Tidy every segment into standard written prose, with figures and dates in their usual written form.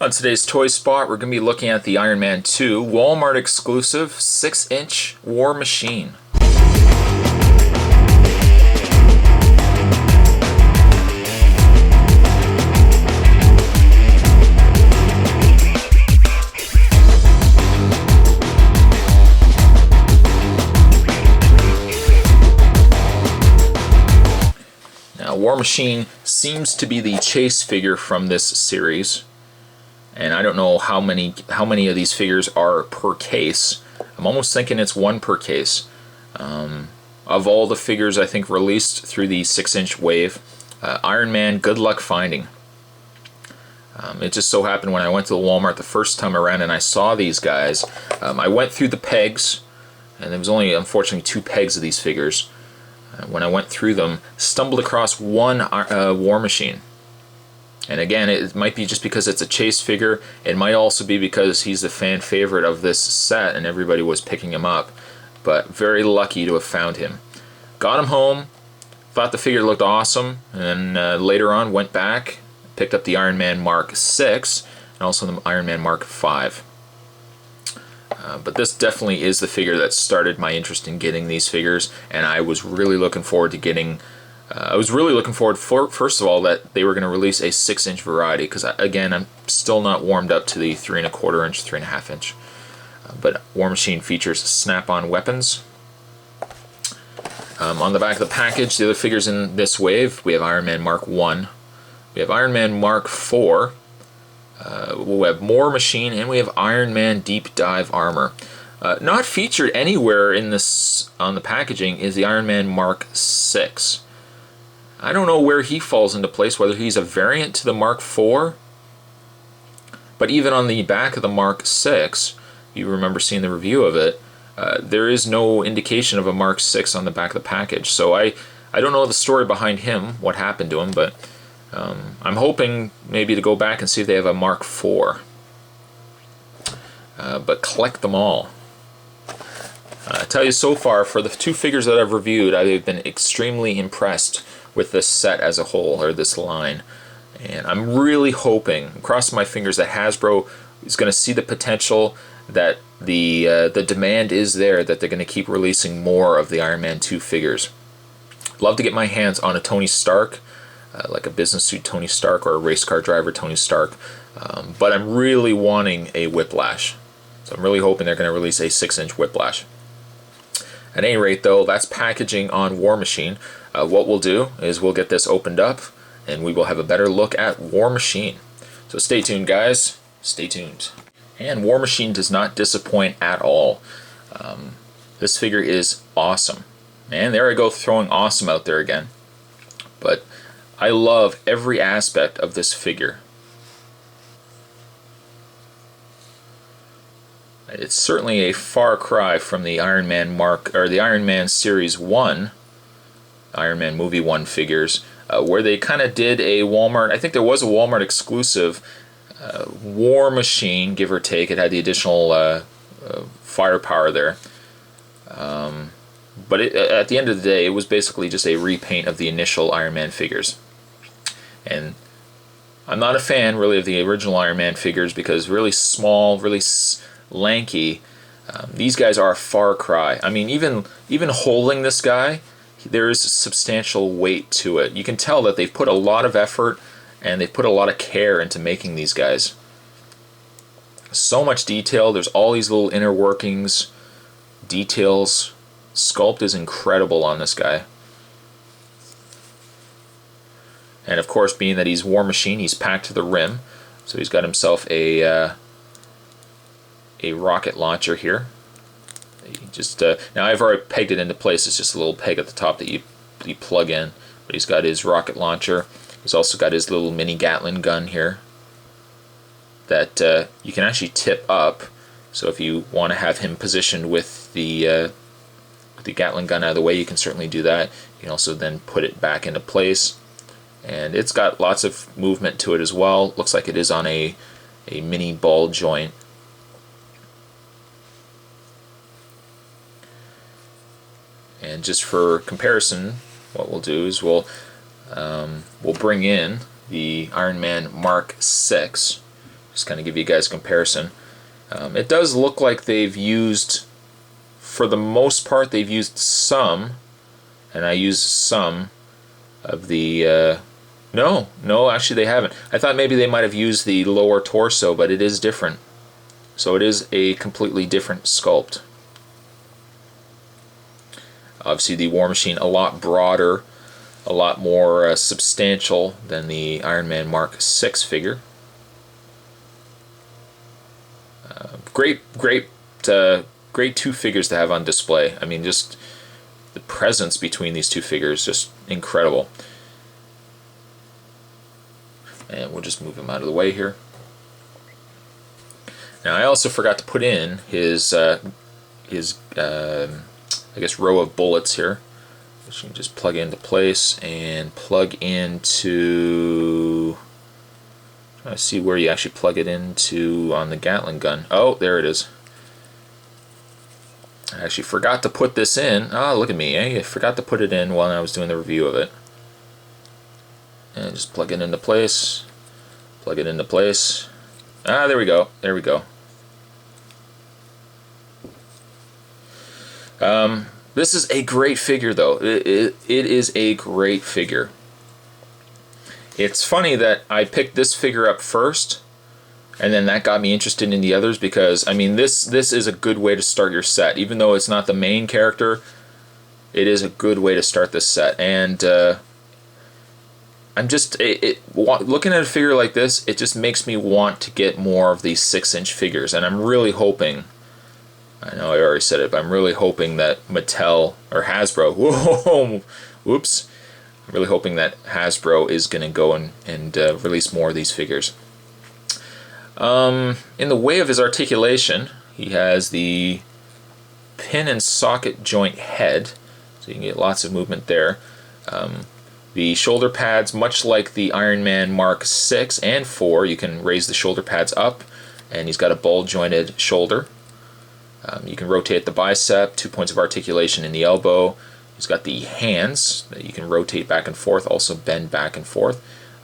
On today's Toy Spot, we're going to be looking at the Iron Man 2 Walmart exclusive 6-inch War Machine. Now, War Machine seems to be the chase figure from this series. And I don't know how many of these figures are per case. I'm almost thinking it's one per case. Of all the figures I think released through the 6-inch wave, Iron Man, good luck finding. It just so happened when I went to the Walmart the first time around and I saw these guys, I went through the pegs, and there was only unfortunately 2 pegs of these figures. When I went through them, stumbled across one War Machine. And again, it might be just because it's a chase figure. It might also be because he's the fan favorite of this set and everybody was picking him up. But very lucky to have found him. Got him home, thought the figure looked awesome, and later on went back, picked up the Iron Man Mark 6 and also the Iron Man Mark 5. But this definitely is the figure that started my interest in getting these figures, and I was really looking forward to getting first of all, that they were going to release a 6-inch variety, because again, I'm still not warmed up to the 3¼ inch, 3½ inch. But War Machine features snap-on weapons. On the back of the package, the other figures in this wave, we have Iron Man Mark 1, we have Iron Man Mark 4, we have War Machine, and we have Iron Man Deep Dive Armor. Not featured anywhere in this on the packaging is the Iron Man Mark 6. I don't know where he falls into place, whether he's a variant to the Mark IV, but even on the back of the Mark VI, you remember seeing the review of it, there is no indication of a Mark VI on the back of the package. So I don't know the story behind him, what happened to him, but I'm hoping maybe to go back and see if they have a Mark IV. But collect them all. I tell you, so far, for the 2 figures that I've reviewed, I've been extremely impressed with this set as a whole, or this line. And I'm really hoping, crossing my fingers, that Hasbro is going to see the potential, that the demand is there, that they're going to keep releasing more of the Iron Man 2 figures. Love to get my hands on a Tony Stark, like a business suit Tony Stark or a race car driver Tony Stark, but I'm really wanting a Whiplash. So I'm really hoping they're going to release a 6-inch Whiplash. At any rate, though, that's packaging on War Machine. What we'll do is we'll get this opened up and we will have a better look at War Machine. So stay tuned, guys. Stay tuned. And War Machine does not disappoint at all. This figure is awesome. And there I go, throwing awesome out there again. But I love every aspect of this figure. It's certainly a far cry from the Iron Man the Iron Man Series 1, Iron Man Movie 1 figures, where they kind of did a Walmart, I think there was a Walmart exclusive War Machine, give or take. It had the additional firepower there. But at the end of the day, it was basically just a repaint of the initial Iron Man figures. And I'm not a fan, really, of the original Iron Man figures, because really small, really lanky. These guys are a far cry. I mean, even holding this guy, there is substantial weight to it. You can tell that they've put a lot of effort and they've put a lot of care into making these guys. So much detail. There's all these little inner workings, details. Sculpt is incredible on this guy. And of course, being that he's War Machine, he's packed to the rim. So he's got himself a rocket launcher here. Just now I've already pegged it into place. It's just a little peg at the top that you plug in. But he's got his rocket launcher. He's also got his little mini Gatling gun here that you can actually tip up. So if you want to have him positioned with the Gatling gun out of the way, you can certainly do that. You can also then put it back into place. And it's got lots of movement to it as well. Looks like it is on a mini ball joint. And just for comparison, what we'll do is we'll bring in the Iron Man Mark 6. just kind of give you guys a comparison. It does look like they've used, for the most part, they've used some, and I use some of the, no, actually they haven't. I thought maybe they might have used the lower torso, but it is different. So it is a completely different sculpt. Obviously the War Machine a lot broader, a lot more substantial than the Iron Man Mark 6 figure. Great two figures to have on display. I mean, just the presence between these two figures, just incredible. And we'll just move him out of the way here. Now I also forgot to put in his I guess row of bullets here, which you can just plug into place and plug into. Trying to see where you actually plug it into on the Gatling gun. Oh, there it is. I actually forgot to put this in. Ah, look at me. I forgot to put it in while I was doing the review of it. And just plug it into place. Plug it into place. Ah, there we go. There we go. This is a great figure, though. It is a great figure. It's funny that I picked this figure up first, and then that got me interested in the others, because I mean this is a good way to start your set. Even though it's not the main character, it is a good way to start this set. And I'm just looking at a figure like this, it just makes me want to get more of these 6-inch figures, and I'm really hoping. I know I already said it, but I'm really hoping that Mattel or Hasbro. Whoa, whoops. I'm really hoping that Hasbro is going to go and release more of these figures. In the way of his articulation, he has the pin and socket joint head, so you can get lots of movement there. The shoulder pads, much like the Iron Man Mark 6 and 4, you can raise the shoulder pads up, and he's got a ball jointed shoulder. You can rotate the bicep, 2 points of articulation in the elbow. He's got the hands that you can rotate back and forth, also bend back and forth.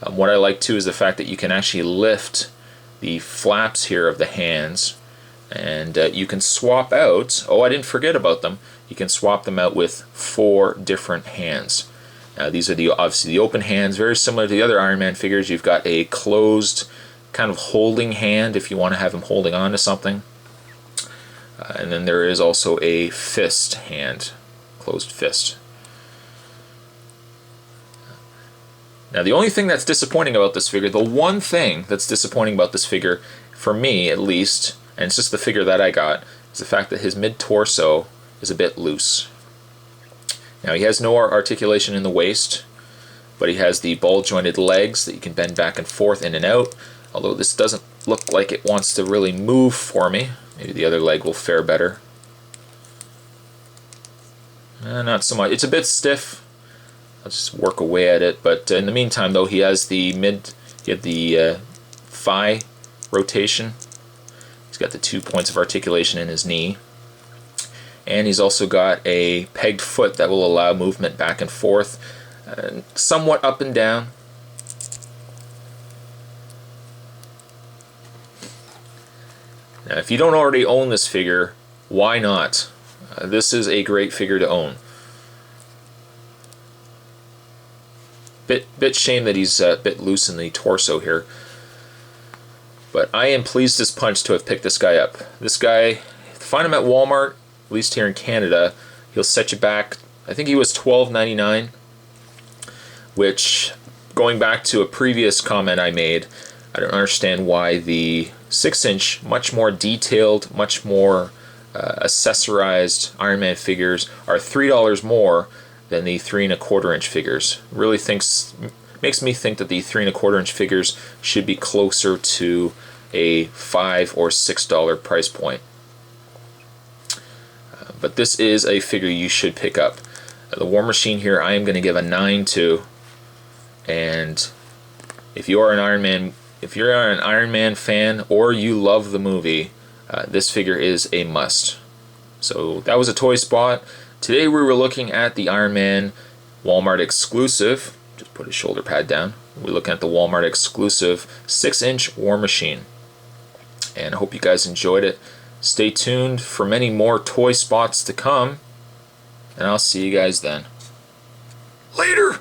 What I like too is the fact that you can actually lift the flaps here of the hands, and you can swap out, oh, I didn't forget about them, you can swap them out with 4 different hands. Now these are obviously the open hands, very similar to the other Iron Man figures. You've got a closed kind of holding hand if you want to have him holding on to something. And then there is also a fist hand, closed fist. Now the only thing that's disappointing about this figure, the one thing that's disappointing about this figure, for me at least, and it's just the figure that I got, is the fact that his mid-torso is a bit loose. Now he has no articulation in the waist, but he has the ball-jointed legs that you can bend back and forth, in and out, although this doesn't look like it wants to really move for me. Maybe the other leg will fare better. Not so much. It's a bit stiff. I'll just work away at it. But in the meantime, though, he has the thigh rotation. He's got the 2 points of articulation in his knee. And he's also got a pegged foot that will allow movement back and forth, somewhat up and down. Now, if you don't already own this figure, why not? This is a great figure to own. Bit shame that he's a bit loose in the torso here. But I am pleased as punch to have picked this guy up. This guy, find him at Walmart, at least here in Canada. He'll set you back, I think he was $12.99, which, going back to a previous comment I made, I don't understand why the 6-inch, much more detailed, much more accessorized Iron Man figures are $3 more than the 3 1/4 inch figures. Really makes me think that the 3 1/4 inch figures should be closer to a $5 or $6 price point. But this is a figure you should pick up. The War Machine here I am going to give a 9 to, and if you are an Iron Man fan or you love the movie, this figure is a must. So that was a toy spot. Today we were looking at the Iron Man Walmart exclusive. Just put his shoulder pad down. We're looking at the Walmart exclusive 6-inch War Machine. and I hope you guys enjoyed it. Stay tuned for many more toy spots to come, and I'll see you guys then. Later!